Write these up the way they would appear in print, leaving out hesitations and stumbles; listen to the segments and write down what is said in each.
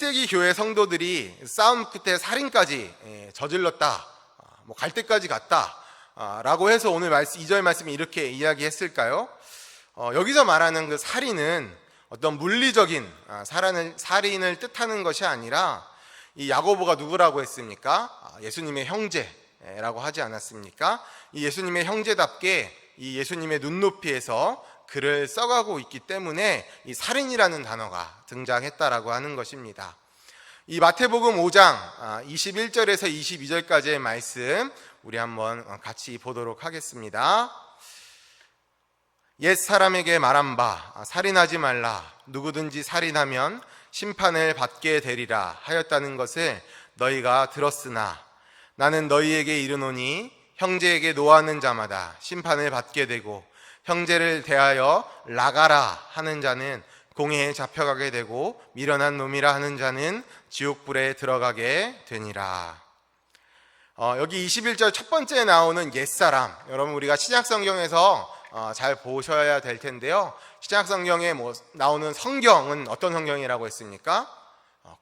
1세기 교회 성도들이 싸움 끝에 살인까지 저질렀다, 갈 때까지 갔다 라고 해서 오늘 2절 말씀이 이렇게 이야기했을까요? 여기서 말하는 그 살인은 어떤 물리적인 살인을 뜻하는 것이 아니라, 이 야고보가 누구라고 했습니까? 예수님의 형제라고 하지 않았습니까? 이 예수님의 형제답게 이 예수님의 눈높이에서 글을 써가고 있기 때문에 이 살인이라는 단어가 등장했다라고 하는 것입니다. 이 마태복음 5장 21절에서 22절까지의 말씀 우리 한번 같이 보도록 하겠습니다. 옛 사람에게 말한 바 살인하지 말라, 누구든지 살인하면 심판을 받게 되리라 하였다는 것을 너희가 들었으나 나는 너희에게 이르노니 형제에게 노하는 자마다 심판을 받게 되고 형제를 대하여 나가라 하는 자는 공회에 잡혀가게 되고 미련한 놈이라 하는 자는 지옥불에 들어가게 되니라. 여기 21절 첫 번째에 나오는 옛사람, 여러분 우리가 신약성경에서 잘 보셔야 될 텐데요. 신약성경에 나오는 성경은 어떤 성경이라고 했습니까?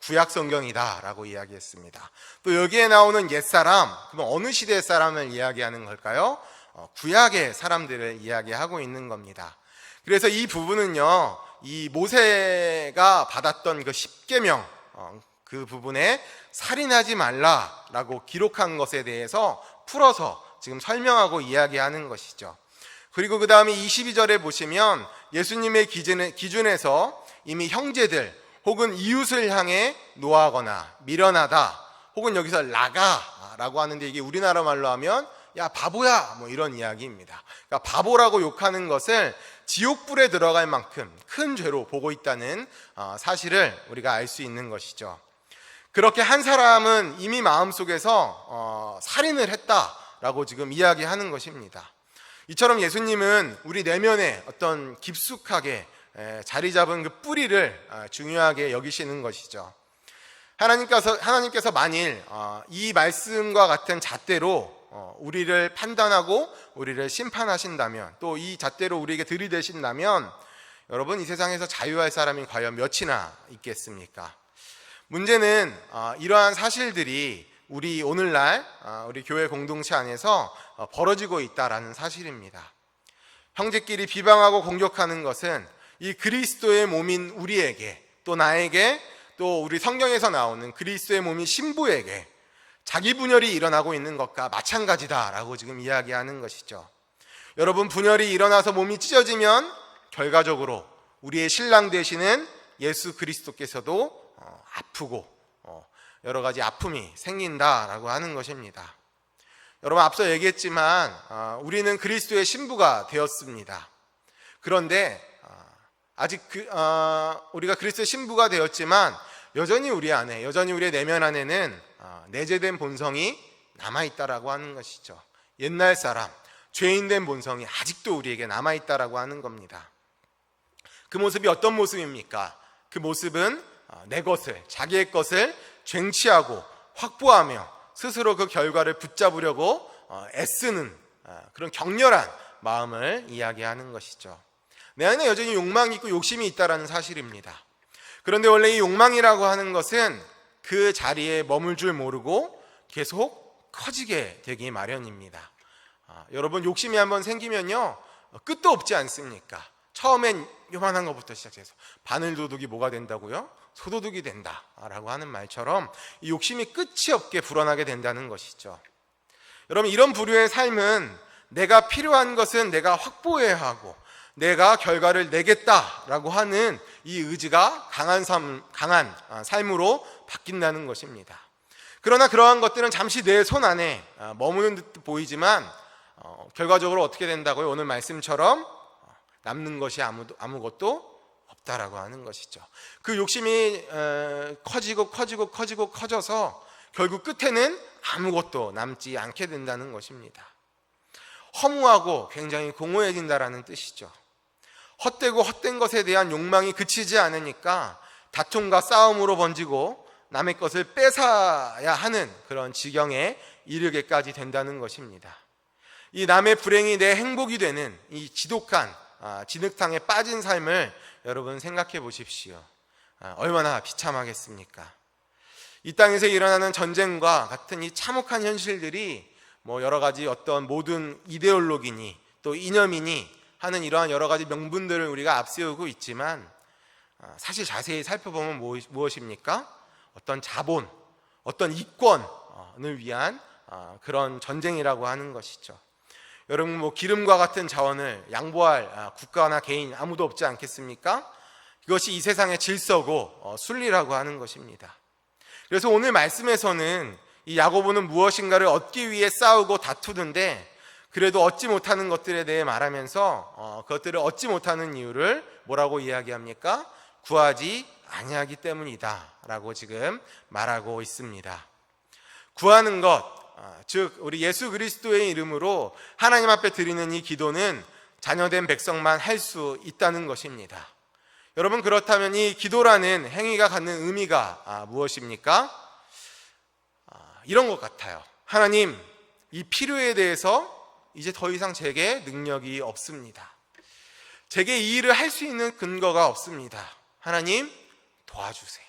구약성경이다 라고 이야기했습니다. 또 여기에 나오는 옛사람, 그럼 어느 시대의 사람을 이야기하는 걸까요? 구약의 사람들을 이야기하고 있는 겁니다. 그래서 이 부분은요, 이 모세가 받았던 그 10계명, 그 부분에 살인하지 말라라고 기록한 것에 대해서 풀어서 지금 설명하고 이야기하는 것이죠. 그리고 그 다음에 22절에 보시면 예수님의 기준에서 이미 형제들 혹은 이웃을 향해 노하거나 미련하다, 혹은 여기서 나가라고 하는데, 이게 우리나라 말로 하면 야 바보야 이런 이야기입니다. 그러니까 바보라고 욕하는 것을 지옥불에 들어갈 만큼 큰 죄로 보고 있다는 사실을 우리가 알 수 있는 것이죠. 그렇게 한 사람은 이미 마음속에서 살인을 했다라고 지금 이야기하는 것입니다. 이처럼 예수님은 우리 내면에 어떤 깊숙하게 자리 잡은 그 뿌리를 중요하게 여기시는 것이죠. 하나님께서 만일 이 말씀과 같은 잣대로 우리를 판단하고 우리를 심판하신다면, 또 이 잣대로 우리에게 들이대신다면, 여러분 이 세상에서 자유할 사람이 과연 몇이나 있겠습니까? 문제는 이러한 사실들이 우리 오늘날 우리 교회 공동체 안에서 벌어지고 있다라는 사실입니다. 형제끼리 비방하고 공격하는 것은 이 그리스도의 몸인 우리에게, 또 나에게, 또 우리 성경에서 나오는 그리스도의 몸인 신부에게 자기 분열이 일어나고 있는 것과 마찬가지다라고 지금 이야기하는 것이죠. 여러분, 분열이 일어나서 몸이 찢어지면 결과적으로 우리의 신랑 되시는 예수 그리스도께서도 아프고 여러 가지 아픔이 생긴다라고 하는 것입니다. 여러분, 앞서 얘기했지만 우리는 그리스도의 신부가 되었습니다. 그런데 아직 우리가 그리스도의 신부가 되었지만 여전히 우리 안에, 여전히 우리의 내면 안에는 내재된 본성이 남아있다라고 하는 것이죠. 옛날 사람, 죄인된 본성이 아직도 우리에게 남아있다라고 하는 겁니다. 그 모습이 어떤 모습입니까? 그 모습은 내 것을, 자기의 것을 쟁취하고 확보하며 스스로 그 결과를 붙잡으려고 애쓰는 그런 격렬한 마음을 이야기하는 것이죠. 내 안에 여전히 욕망이 있고 욕심이 있다는 사실입니다. 그런데 원래 이 욕망이라고 하는 것은 그 자리에 머물 줄 모르고 계속 커지게 되기 마련입니다. 여러분, 욕심이 한번 생기면요 끝도 없지 않습니까? 처음엔 요만한 것부터 시작해서 바늘도둑이 뭐가 된다고요? 소도둑이 된다라고 하는 말처럼 이 욕심이 끝이 없게 불어나게 된다는 것이죠. 여러분, 이런 부류의 삶은 내가 필요한 것은 내가 확보해야 하고 내가 결과를 내겠다라고 하는 이 의지가 강한 삶으로 바뀐다는 것입니다. 그러나 그러한 것들은 잠시 내 손 안에 머무는 듯 보이지만 결과적으로 어떻게 된다고요? 오늘 말씀처럼 남는 것이 아무것도 없다라고 하는 것이죠. 그 욕심이 커져서 결국 끝에는 아무것도 남지 않게 된다는 것입니다. 허무하고 굉장히 공허해진다라는 뜻이죠. 헛되고 헛된 것에 대한 욕망이 그치지 않으니까 다툼과 싸움으로 번지고 남의 것을 뺏어야 하는 그런 지경에 이르게까지 된다는 것입니다. 이 남의 불행이 내 행복이 되는 이 지독한 진흙탕에 빠진 삶을 여러분 생각해 보십시오. 얼마나 비참하겠습니까? 이 땅에서 일어나는 전쟁과 같은 이 참혹한 현실들이 뭐 여러 가지 어떤 모든 이데올로기니 또 이념이니 하는 이러한 여러 가지 명분들을 우리가 앞세우고 있지만 사실 자세히 살펴보면 무엇입니까? 어떤 자본, 어떤 이권을 위한 그런 전쟁이라고 하는 것이죠. 여러분 뭐 기름과 같은 자원을 양보할 국가나 개인 아무도 없지 않겠습니까? 이것이 이 세상의 질서고 순리라고 하는 것입니다. 그래서 오늘 말씀에서는 이 야고보는 무엇인가를 얻기 위해 싸우고 다투는데 그래도 얻지 못하는 것들에 대해 말하면서 그것들을 얻지 못하는 이유를 뭐라고 이야기합니까? 구하지 아니하기 때문이다 라고 지금 말하고 있습니다. 구하는 것, 즉 우리 예수 그리스도의 이름으로 하나님 앞에 드리는 이 기도는 자녀된 백성만 할 수 있다는 것입니다. 여러분 그렇다면 이 기도라는 행위가 갖는 의미가 무엇입니까? 이런 것 같아요. 하나님, 이 필요에 대해서 이제 더 이상 제게 능력이 없습니다. 제게 이 일을 할 수 있는 근거가 없습니다. 하나님 도와주세요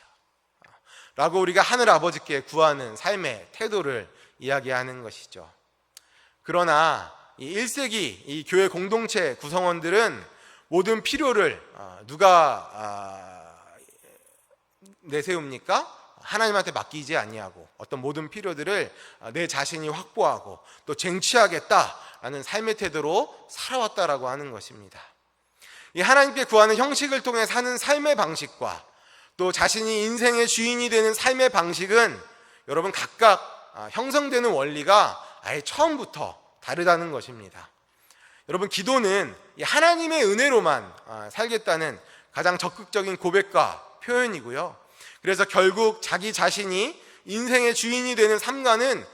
라고 우리가 하늘 아버지께 구하는 삶의 태도를 이야기하는 것이죠. 그러나 이 1세기 이 교회 공동체 구성원들은 모든 필요를 누가 내세웁니까? 하나님한테 맡기지 아니하고 어떤 모든 필요들을 내 자신이 확보하고 또 쟁취하겠다라는 삶의 태도로 살아왔다라고 하는 것입니다. 이 하나님께 구하는 형식을 통해 사는 삶의 방식과 또 자신이 인생의 주인이 되는 삶의 방식은 여러분 각각 형성되는 원리가 아예 처음부터 다르다는 것입니다. 여러분 기도는 하나님의 은혜로만 살겠다는 가장 적극적인 고백과 표현이고요. 그래서 결국 자기 자신이 인생의 주인이 되는 삶과는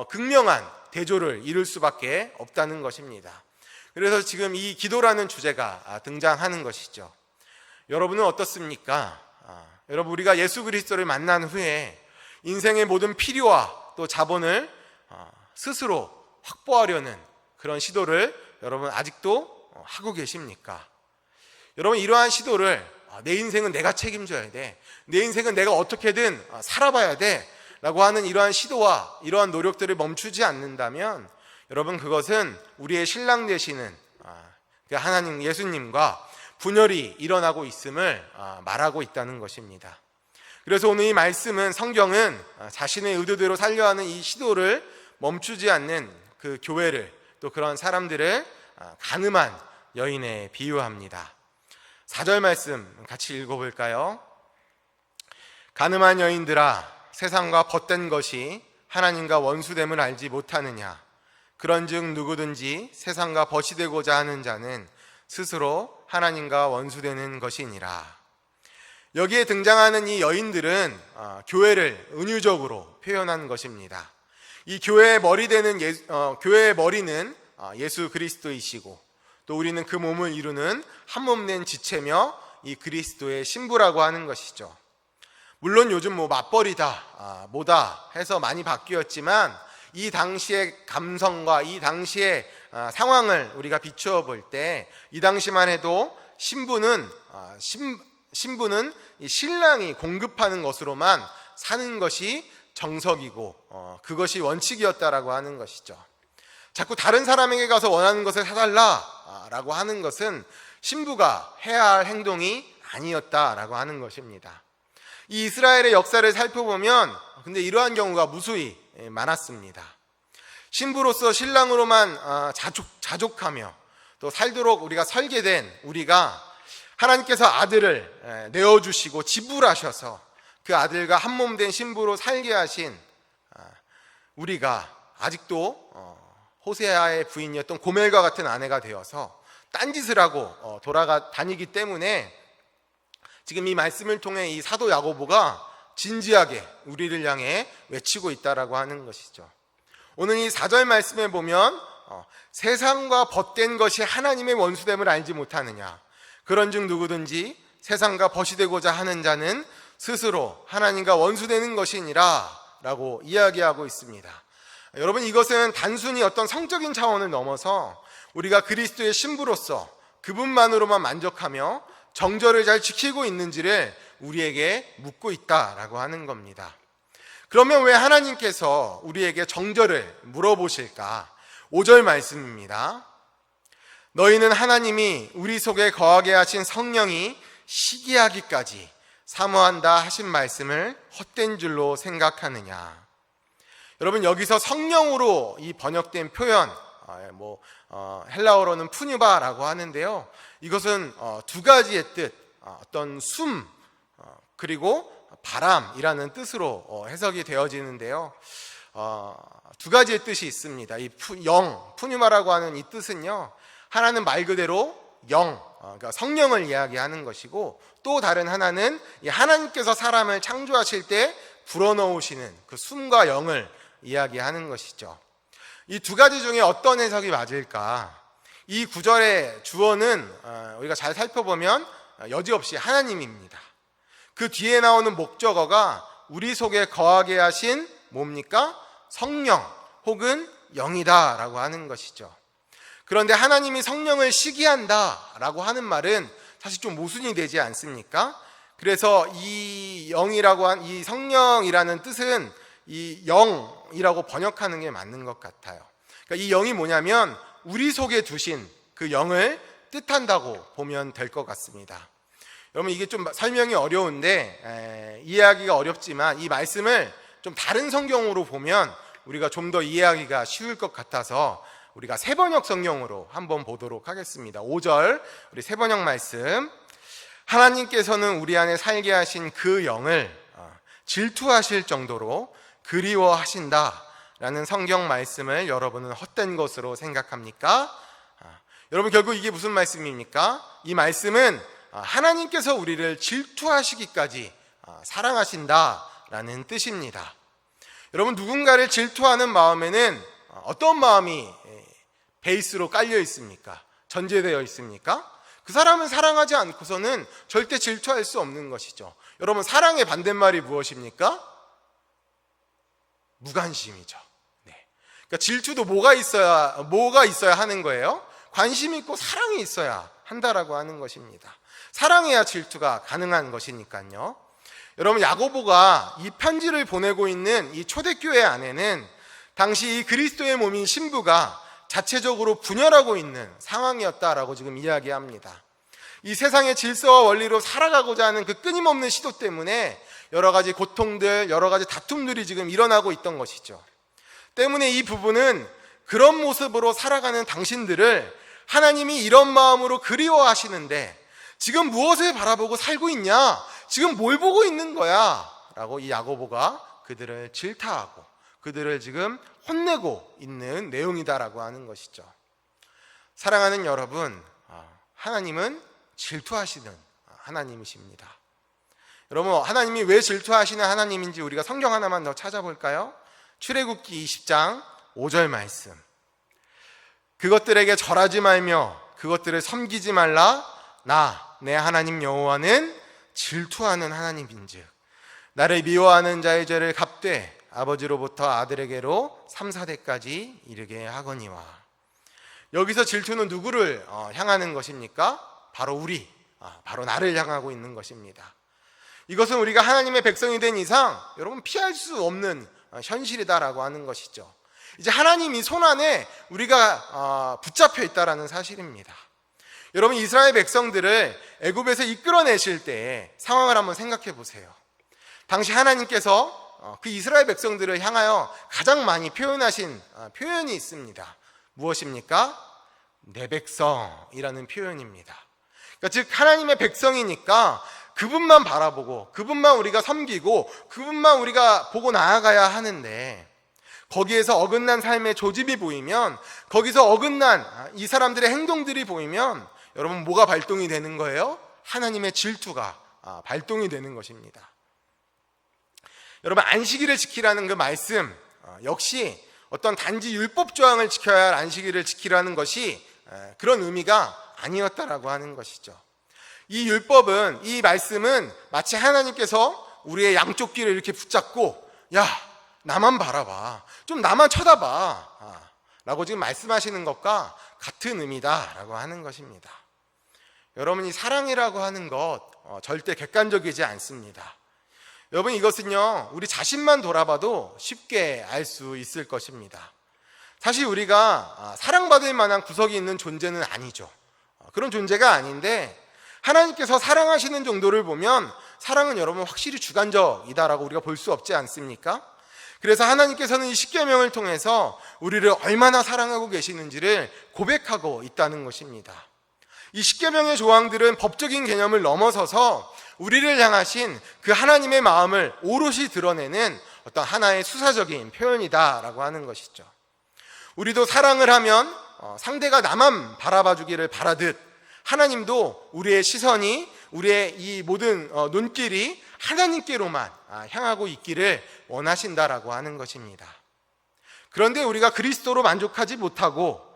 극명한 대조를 이룰 수밖에 없다는 것입니다. 그래서 지금 이 기도라는 주제가 등장하는 것이죠. 여러분은 어떻습니까? 여러분 우리가 예수 그리스도를 만난 후에 인생의 모든 필요와 또 자본을 스스로 확보하려는 그런 시도를 여러분 아직도 하고 계십니까? 여러분 이러한 시도를 내 인생은 내가 책임져야 돼, 내 인생은 내가 어떻게든 살아봐야 돼 라고 하는 이러한 시도와 이러한 노력들을 멈추지 않는다면 여러분 그것은 우리의 신랑 되시는 하나님 예수님과 분열이 일어나고 있음을 말하고 있다는 것입니다. 그래서 오늘 이 말씀은 성경은 자신의 의도대로 살려 하는 이 시도를 멈추지 않는 그 교회를 또 그런 사람들을 가늠한 여인에 비유합니다. 4절 말씀 같이 읽어볼까요? 가늠한 여인들아, 세상과 벗된 것이 하나님과 원수됨을 알지 못하느냐? 그런즉 누구든지 세상과 벗이 되고자 하는 자는 스스로 하나님과 원수되는 것이니라. 여기에 등장하는 이 여인들은 교회를 은유적으로 표현한 것입니다. 이 교회의 머리 되는 교회의 머리는 예수 그리스도이시고 또 우리는 그 몸을 이루는 한 몸 된 지체며 이 그리스도의 신부라고 하는 것이죠. 물론 요즘 뭐 맞벌이다 뭐다 해서 많이 바뀌었지만 이 당시의 감성과 이 당시의 상황을 우리가 비추어 볼 때 이 당시만 해도 신부는 이 신랑이 공급하는 것으로만 사는 것이 정석이고 그것이 원칙이었다라고 하는 것이죠. 자꾸 다른 사람에게 가서 원하는 것을 사달라라고 하는 것은 신부가 해야 할 행동이 아니었다라고 하는 것입니다. 이 이스라엘의 역사를 살펴보면 근데 이러한 경우가 무수히 많았습니다. 신부로서 신랑으로만 자족하며 또 살도록 우리가 설계된 우리가 하나님께서 아들을 내어주시고 지불하셔서 그 아들과 한 몸 된 신부로 살게 하신 우리가 아직도 호세아의 부인이었던 고멜과 같은 아내가 되어서 딴짓을 하고 돌아다니기 때문에 지금 이 말씀을 통해 이 사도 야고보가 진지하게 우리를 향해 외치고 있다라고 하는 것이죠. 오늘 이 4절 말씀에 보면 세상과 벗된 것이 하나님의 원수됨을 알지 못하느냐? 그런즉 누구든지 세상과 벗이 되고자 하는 자는 스스로 하나님과 원수되는 것이니라 라고 이야기하고 있습니다. 여러분 이것은 단순히 어떤 성적인 차원을 넘어서 우리가 그리스도의 신부로서 그분만으로만 만족하며 정절을 잘 지키고 있는지를 우리에게 묻고 있다라고 하는 겁니다. 그러면 왜 하나님께서 우리에게 정절을 물어보실까? 5절 말씀입니다. 너희는 하나님이 우리 속에 거하게 하신 성령이 시기하기까지 사모한다 하신 말씀을 헛된 줄로 생각하느냐. 여러분, 여기서 성령으로 이 번역된 표현, 헬라어로는 푸뉴바라고 하는데요. 이것은 두 가지의 뜻, 어떤 숨, 그리고 바람이라는 뜻으로 해석이 되어지는데요. 두 가지의 뜻이 있습니다. 이 푸뉴마라고 하는 이 뜻은요, 하나는 말 그대로 영, 그러니까 성령을 이야기하는 것이고, 또 다른 하나는 하나님께서 사람을 창조하실 때 불어넣으시는 그 숨과 영을 이야기하는 것이죠. 이 두 가지 중에 어떤 해석이 맞을까? 이 구절의 주어는 우리가 잘 살펴보면 여지없이 하나님입니다. 그 뒤에 나오는 목적어가 우리 속에 거하게 하신 뭡니까? 성령 혹은 영이다 라고 하는 것이죠. 그런데 하나님이 성령을 시기한다 라고 하는 말은 사실 좀 모순이 되지 않습니까? 그래서 이 영이라고 한 이 성령이라는 뜻은 이 영이라고 번역하는 게 맞는 것 같아요. 그러니까 이 영이 뭐냐면 우리 속에 두신 그 영을 뜻한다고 보면 될 것 같습니다. 여러분, 이게 좀 설명이 어려운데 이해하기가 어렵지만 이 말씀을 좀 다른 성경으로 보면 우리가 좀 더 이해하기가 쉬울 것 같아서 우리가 새번역 성경으로 한번 보도록 하겠습니다. 5절 우리 새번역 말씀. 하나님께서는 우리 안에 살게 하신 그 영을 질투하실 정도로 그리워하신다 라는 성경 말씀을 여러분은 헛된 것으로 생각합니까? 여러분, 결국 이게 무슨 말씀입니까? 이 말씀은 하나님께서 우리를 질투하시기까지 사랑하신다 라는 뜻입니다. 여러분, 누군가를 질투하는 마음에는 어떤 마음이 베이스로 깔려 있습니까? 전제되어 있습니까? 그 사람은 사랑하지 않고서는 절대 질투할 수 없는 것이죠. 여러분, 사랑의 반대말이 무엇입니까? 무관심이죠. 네. 그러니까 질투도 뭐가 있어야 하는 거예요? 관심 있고 사랑이 있어야 한다라고 하는 것입니다. 사랑해야 질투가 가능한 것이니까요. 여러분, 야고보가 이 편지를 보내고 있는 이 초대교회 안에는 당시 이 그리스도의 몸인 신부가 자체적으로 분열하고 있는 상황이었다라고 지금 이야기합니다. 이 세상의 질서와 원리로 살아가고자 하는 그 끊임없는 시도 때문에 여러 가지 고통들, 여러 가지 다툼들이 지금 일어나고 있던 것이죠. 때문에 이 부분은 그런 모습으로 살아가는 당신들을 하나님이 이런 마음으로 그리워하시는데 지금 무엇을 바라보고 살고 있냐? 지금 뭘 보고 있는 거야? 라고 이 야고보가 그들을 질타하고 그들을 지금 혼내고 있는 내용이다라고 하는 것이죠. 사랑하는 여러분, 하나님은 질투하시는 하나님이십니다. 여러분, 하나님이 왜 질투하시는 하나님인지 우리가 성경 하나만 더 찾아볼까요? 출애굽기 20장 5절 말씀. 그것들에게 절하지 말며 그것들을 섬기지 말라. 나, 내 하나님 여호와는 질투하는 하나님인즉 나를 미워하는 자의 죄를 갚되 아버지로부터 아들에게로 3, 4대까지 이르게 하거니와. 여기서 질투는 누구를 향하는 것입니까? 바로 바로 나를 향하고 있는 것입니다. 이것은 우리가 하나님의 백성이 된 이상 여러분 피할 수 없는 현실이다라고 하는 것이죠. 이제 하나님이 손안에 우리가 붙잡혀 있다라는 사실입니다. 여러분, 이스라엘 백성들을 애굽에서 이끌어내실 때의 상황을 한번 생각해 보세요. 당시 하나님께서 그 이스라엘 백성들을 향하여 가장 많이 표현하신 표현이 있습니다. 무엇입니까? 내 백성이라는 표현입니다. 그러니까 즉 하나님의 백성이니까 그분만 바라보고 그분만 우리가 섬기고 그분만 우리가 보고 나아가야 하는데 거기에서 어긋난 삶의 조짐이 보이면, 거기서 어긋난 이 사람들의 행동들이 보이면 여러분 뭐가 발동이 되는 거예요? 하나님의 질투가 발동이 되는 것입니다. 여러분, 안식일을 지키라는 그 말씀 역시 어떤 단지 율법 조항을 지켜야 할 안식일을 지키라는 것이 그런 의미가 아니었다라고 하는 것이죠. 이 율법은, 이 말씀은 마치 하나님께서 우리의 양쪽 귀를 이렇게 붙잡고 야, 나만 바라봐, 좀 나만 쳐다봐 라고 지금 말씀하시는 것과 같은 의미다라고 하는 것입니다. 여러분, 이 사랑이라고 하는 것 절대 객관적이지 않습니다. 여러분, 이것은요 우리 자신만 돌아봐도 쉽게 알 수 있을 것입니다. 사실 우리가 사랑받을 만한 구석이 있는 존재는 아니죠. 그런 존재가 아닌데, 하나님께서 사랑하시는 정도를 보면 사랑은 여러분 확실히 주관적이다라고 우리가 볼 수 없지 않습니까? 그래서 하나님께서는 이 십계명을 통해서 우리를 얼마나 사랑하고 계시는지를 고백하고 있다는 것입니다. 이 십계명의 조항들은 법적인 개념을 넘어서서 우리를 향하신 그 하나님의 마음을 오롯이 드러내는 어떤 하나의 수사적인 표현이다라고 하는 것이죠. 우리도 사랑을 하면 상대가 나만 바라봐 주기를 바라듯, 하나님도 우리의 시선이, 우리의 이 모든 눈길이 하나님께로만 향하고 있기를 원하신다라고 하는 것입니다. 그런데 우리가 그리스도로 만족하지 못하고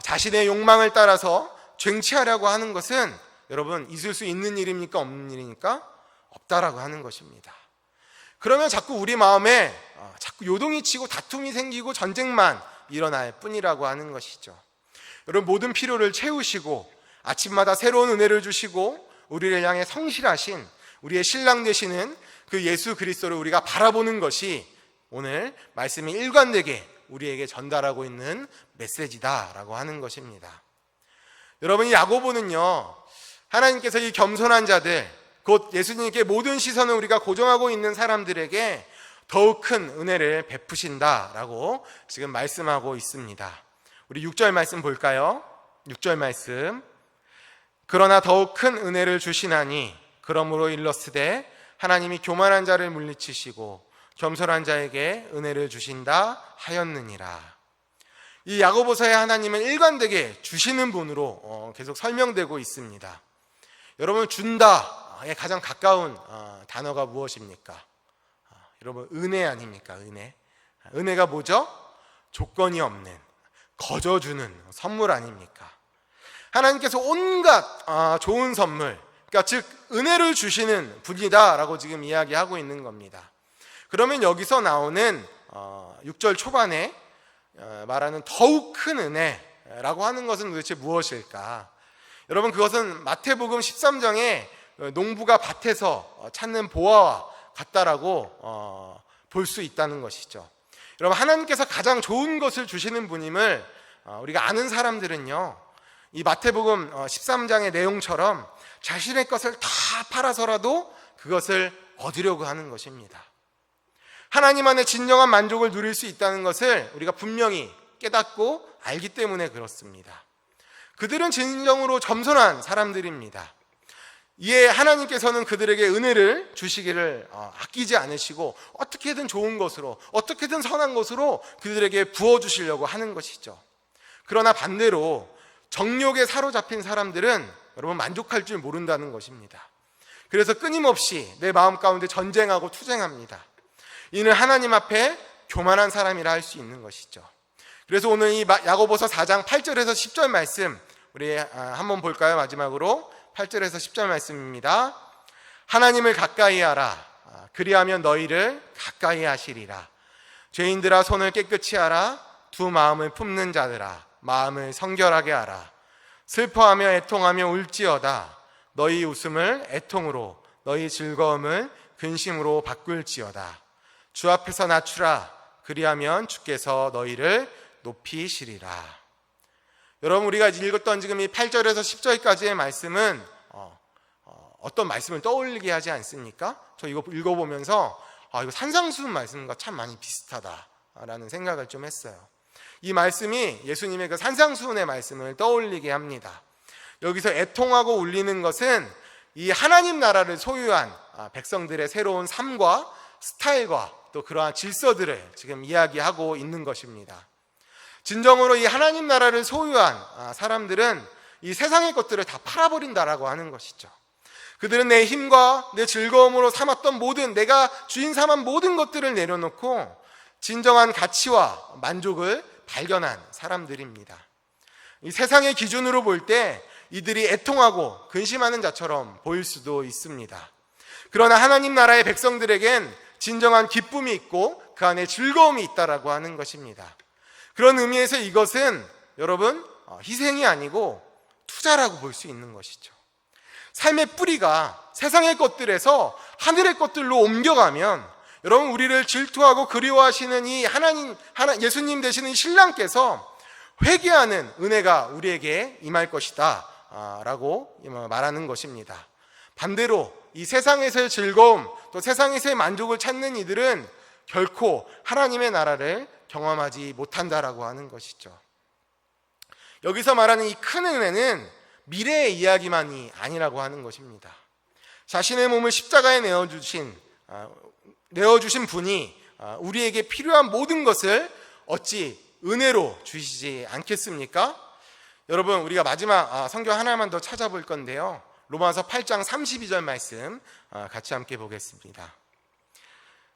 자신의 욕망을 따라서 쟁취하려고 하는 것은 여러분, 있을 수 있는 일입니까? 없는 일입니까? 없다라고 하는 것입니다. 그러면 자꾸 우리 마음에 자꾸 요동이 치고 다툼이 생기고 전쟁만 일어날 뿐이라고 하는 것이죠. 여러분, 모든 필요를 채우시고 아침마다 새로운 은혜를 주시고 우리를 향해 성실하신 우리의 신랑 되시는 그 예수 그리스도를 우리가 바라보는 것이 오늘 말씀이 일관되게 우리에게 전달하고 있는 메시지다라고 하는 것입니다. 여러분, 이 야고보는요 하나님께서 이 겸손한 자들, 곧 예수님께 모든 시선을 우리가 고정하고 있는 사람들에게 더욱 큰 은혜를 베푸신다라고 지금 말씀하고 있습니다. 우리 6절 말씀 볼까요? 6절 말씀. 그러나 더욱 큰 은혜를 주시나니 그러므로 일렀으되 하나님이 교만한 자를 물리치시고 겸손한 자에게 은혜를 주신다 하였느니라. 이 야고보서의 하나님은 일관되게 주시는 분으로 계속 설명되고 있습니다. 여러분, 준다에 가장 가까운 단어가 무엇입니까? 여러분, 은혜 아닙니까? 은혜가 뭐죠? 조건이 없는, 거저주는 선물 아닙니까? 하나님께서 온갖 좋은 선물, 그러니까 즉 은혜를 주시는 분이다라고 지금 이야기하고 있는 겁니다. 그러면 여기서 나오는 6절 초반에 말하는 더욱 큰 은혜라고 하는 것은 도대체 무엇일까? 여러분, 그것은 마태복음 13장에 농부가 밭에서 찾는 보화와 같다라고 볼 수 있다는 것이죠. 여러분, 하나님께서 가장 좋은 것을 주시는 분임을 우리가 아는 사람들은요, 이 마태복음 13장의 내용처럼 자신의 것을 다 팔아서라도 그것을 얻으려고 하는 것입니다. 하나님 안에 진정한 만족을 누릴 수 있다는 것을 우리가 분명히 깨닫고 알기 때문에 그렇습니다. 그들은 진정으로 겸손한 사람들입니다. 이에 하나님께서는 그들에게 은혜를 주시기를 아끼지 않으시고 어떻게든 좋은 것으로, 어떻게든 선한 것으로 그들에게 부어주시려고 하는 것이죠. 그러나 반대로 정욕에 사로잡힌 사람들은 여러분 만족할 줄 모른다는 것입니다. 그래서 끊임없이 내 마음 가운데 전쟁하고 투쟁합니다. 이는 하나님 앞에 교만한 사람이라 할 수 있는 것이죠. 그래서 오늘 이 야고보서 4장 8절에서 10절 말씀 우리 한번 볼까요? 마지막으로 8절에서 10절 말씀입니다. 하나님을 가까이 하라. 그리하면 너희를 가까이 하시리라. 죄인들아, 손을 깨끗이 하라. 두 마음을 품는 자들아, 마음을 성결하게 하라. 슬퍼하며 애통하며 울지어다. 너희 웃음을 애통으로, 너희 즐거움을 근심으로 바꿀지어다. 주 앞에서 낮추라. 그리하면 주께서 너희를 높이시리라. 여러분, 우리가 읽었던 지금 이 8절에서 10절까지의 말씀은 어떤 말씀을 떠올리게 하지 않습니까? 저 이거 읽어보면서 이거 산상수훈 말씀과 참 많이 비슷하다라는 생각을 좀 했어요. 이 말씀이 예수님의 그 산상수훈의 말씀을 떠올리게 합니다. 여기서 애통하고 울리는 것은 이 하나님 나라를 소유한 백성들의 새로운 삶과 스타일과 또 그러한 질서들을 지금 이야기하고 있는 것입니다. 진정으로 이 하나님 나라를 소유한 사람들은 이 세상의 것들을 다 팔아버린다라고 하는 것이죠. 그들은 내 힘과 내 즐거움으로 삼았던 모든, 내가 주인 삼은 모든 것들을 내려놓고 진정한 가치와 만족을 발견한 사람들입니다. 이 세상의 기준으로 볼 때 이들이 애통하고 근심하는 자처럼 보일 수도 있습니다. 그러나 하나님 나라의 백성들에겐 진정한 기쁨이 있고 그 안에 즐거움이 있다라고 하는 것입니다. 그런 의미에서 이것은 여러분 희생이 아니고 투자라고 볼 수 있는 것이죠. 삶의 뿌리가 세상의 것들에서 하늘의 것들로 옮겨가면 여러분, 우리를 질투하고 그리워하시는 이 예수님 되시는 신랑께서 회개하는 은혜가 우리에게 임할 것이다 라고 말하는 것입니다. 반대로 이 세상에서의 즐거움, 또 세상에서의 만족을 찾는 이들은 결코 하나님의 나라를 경험하지 못한다라고 하는 것이죠. 여기서 말하는 이 큰 은혜는 미래의 이야기만이 아니라고 하는 것입니다. 자신의 몸을 십자가에 내어주신 분이 우리에게 필요한 모든 것을 어찌 은혜로 주시지 않겠습니까? 여러분, 우리가 마지막 성경 하나만 더 찾아볼 건데요, 로마서 8장 32절 말씀 같이 함께 보겠습니다.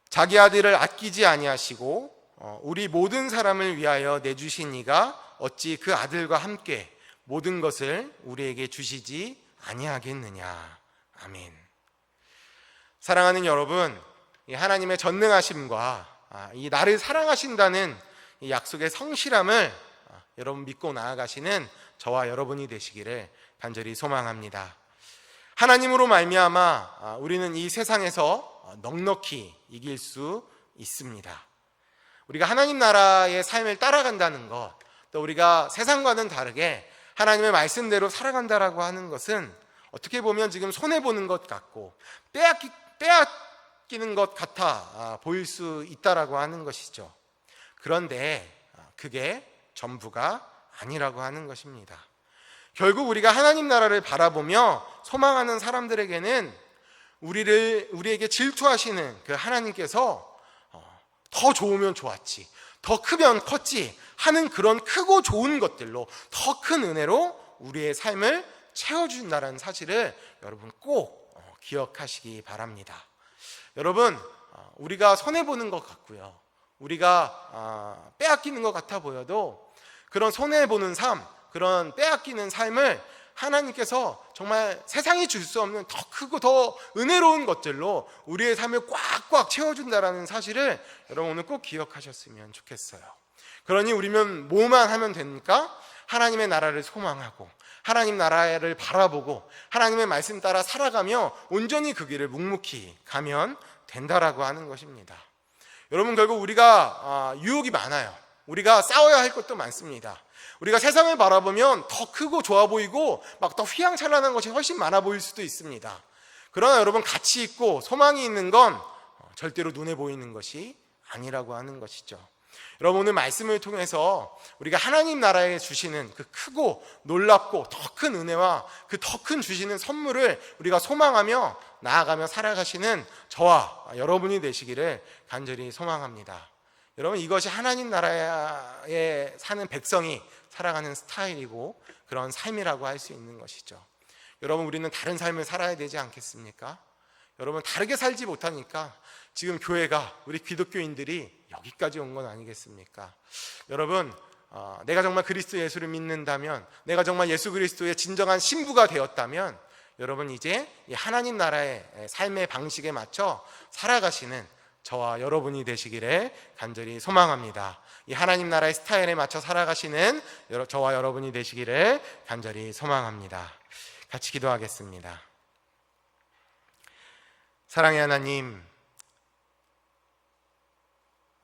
자기 아들을 아끼지 아니하시고 우리 모든 사람을 위하여 내주신 이가 어찌 그 아들과 함께 모든 것을 우리에게 주시지 아니하겠느냐. 아멘. 사랑하는 여러분, 이 하나님의 전능하심과 이 나를 사랑하신다는 이 약속의 성실함을 여러분 믿고 나아가시는 저와 여러분이 되시기를 간절히 소망합니다. 하나님으로 말미암아 우리는 이 세상에서 넉넉히 이길 수 있습니다. 우리가 하나님 나라의 삶을 따라간다는 것, 또 우리가 세상과는 다르게 하나님의 말씀대로 살아간다라고 하는 것은 어떻게 보면 지금 손해보는 것 같고 빼앗기는 것 같아 보일 수 있다라고 하는 것이죠. 그런데 그게 전부가 아니라고 하는 것입니다. 결국 우리가 하나님 나라를 바라보며 소망하는 사람들에게는 우리에게 질투하시는 그 하나님께서 더 좋으면 좋았지, 더 크면 컸지 하는 그런 크고 좋은 것들로, 더 큰 은혜로 우리의 삶을 채워준다는 사실을 여러분 꼭 기억하시기 바랍니다. 여러분, 우리가 손해보는 것 같고요, 우리가 빼앗기는 것 같아 보여도 그런 손해보는 삶, 그런 빼앗기는 삶을 하나님께서 정말 세상이 줄 수 없는 더 크고 더 은혜로운 것들로 우리의 삶을 꽉꽉 채워준다는 사실을 여러분 오늘 꼭 기억하셨으면 좋겠어요. 그러니 우리는 뭐만 하면 됩니까? 하나님의 나라를 소망하고 하나님 나라를 바라보고 하나님의 말씀 따라 살아가며 온전히 그 길을 묵묵히 가면 된다라고 하는 것입니다. 여러분, 결국 우리가 유혹이 많아요. 우리가 싸워야 할 것도 많습니다. 우리가 세상을 바라보면 더 크고 좋아 보이고 막 더 휘황찬란한 것이 훨씬 많아 보일 수도 있습니다. 그러나 여러분, 가치 있고 소망이 있는 건 절대로 눈에 보이는 것이 아니라고 하는 것이죠. 여러분, 오늘 말씀을 통해서 우리가 하나님 나라에 주시는 그 크고 놀랍고 더 큰 은혜와 그 더 큰 주시는 선물을 우리가 소망하며 나아가며 살아가시는 저와 여러분이 되시기를 간절히 소망합니다. 여러분, 이것이 하나님 나라에 사는 백성이 살아가는 스타일이고 그런 삶이라고 할 수 있는 것이죠. 여러분, 우리는 다른 삶을 살아야 되지 않겠습니까? 여러분, 다르게 살지 못하니까 지금 교회가, 우리 기독교인들이 여기까지 온 건 아니겠습니까? 여러분, 내가 정말 그리스도 예수를 믿는다면, 내가 정말 예수 그리스도의 진정한 신부가 되었다면 여러분, 이제 이 하나님 나라의 삶의 방식에 맞춰 살아가시는 저와 여러분이 되시기를 간절히 소망합니다. 이 하나님 나라의 스타일에 맞춰 살아가시는 저와 여러분이 되시기를 간절히 소망합니다. 같이 기도하겠습니다. 사랑의 하나님,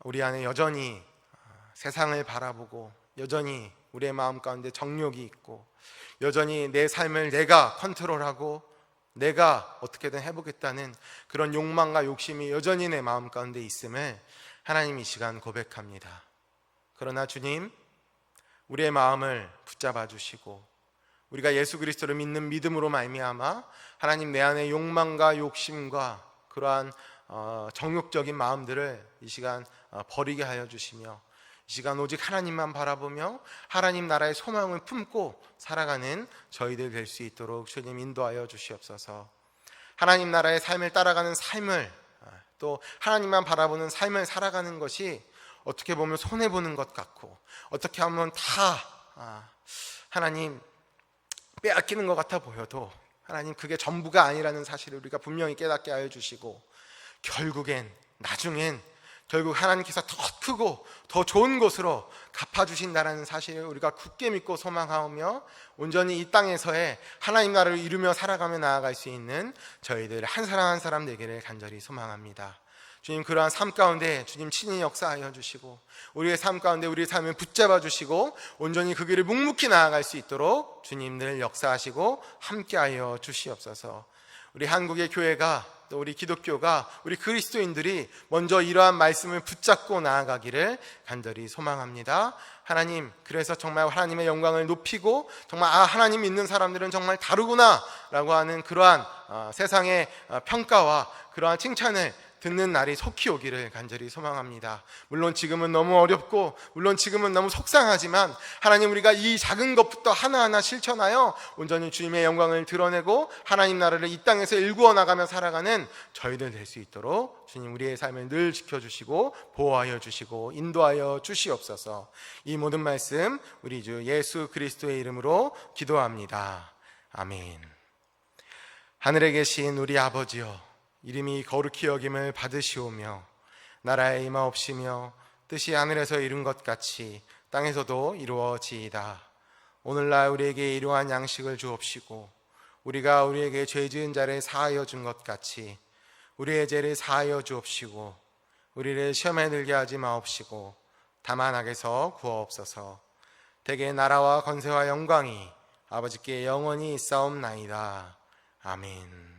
우리 안에 여전히 세상을 바라보고 여전히 우리의 마음 가운데 정욕이 있고 여전히 내 삶을 내가 컨트롤하고 내가 어떻게든 해보겠다는 그런 욕망과 욕심이 여전히 내 마음 가운데 있음을 하나님 이 시간 고백합니다. 그러나 주님, 우리의 마음을 붙잡아 주시고 우리가 예수 그리스도를 믿는 믿음으로 말미암아 하나님 내 안의 욕망과 욕심과 그러한 정욕적인 마음들을 이 시간 버리게 하여 주시며 이 시간 오직 하나님만 바라보며 하나님 나라의 소망을 품고 살아가는 저희들 될 수 있도록 주님 인도하여 주시옵소서. 하나님 나라의 삶을 따라가는 삶을, 또 하나님만 바라보는 삶을 살아가는 것이 어떻게 보면 손해보는 것 같고 어떻게 하면 다 하나님 빼앗기는 것 같아 보여도 하나님, 그게 전부가 아니라는 사실을 우리가 분명히 깨닫게 하여 주시고 결국엔 나중엔 결국 하나님께서 더 크고 더 좋은 곳으로 갚아주신다는 사실을 우리가 굳게 믿고 소망하며 온전히 이 땅에서의 하나님 나라를 이루며 살아가며 나아갈 수 있는 저희들 한 사람 한 사람 되기를 간절히 소망합니다. 주님, 그러한 삶 가운데 주님 친히 역사하여 주시고 우리의 삶 가운데 우리의 삶을 붙잡아 주시고 온전히 그 길을 묵묵히 나아갈 수 있도록 주님 늘 역사하시고 함께하여 주시옵소서. 우리 한국의 교회가, 또 우리 기독교가, 우리 그리스도인들이 먼저 이러한 말씀을 붙잡고 나아가기를 간절히 소망합니다. 하나님, 그래서 정말 하나님의 영광을 높이고 정말 하나님 믿는 사람들은 정말 다르구나 라고 하는 그러한 세상의 평가와 그러한 칭찬을 듣는 날이 속히 오기를 간절히 소망합니다. 물론 지금은 너무 어렵고 물론 지금은 너무 속상하지만 하나님, 우리가 이 작은 것부터 하나하나 실천하여 온전히 주님의 영광을 드러내고 하나님 나라를 이 땅에서 일구어 나가며 살아가는 저희들 될 수 있도록 주님 우리의 삶을 늘 지켜주시고 보호하여 주시고 인도하여 주시옵소서. 이 모든 말씀 우리 주 예수 그리스도의 이름으로 기도합니다. 아멘. 하늘에 계신 우리 아버지여, 이름이 거룩히 여김을 받으시오며 나라에 임하옵시며 뜻이 하늘에서 이룬 것 같이 땅에서도 이루어지이다. 오늘날 우리에게 일용할 양식을 주옵시고 우리가 우리에게 죄 지은 자를 사하여 준 것 같이 우리의 죄를 사하여 주옵시고 우리를 시험에 들게 하지 마옵시고 다만 악에서 구하옵소서. 대개 나라와 권세와 영광이 아버지께 영원히 있사옵나이다. 아멘.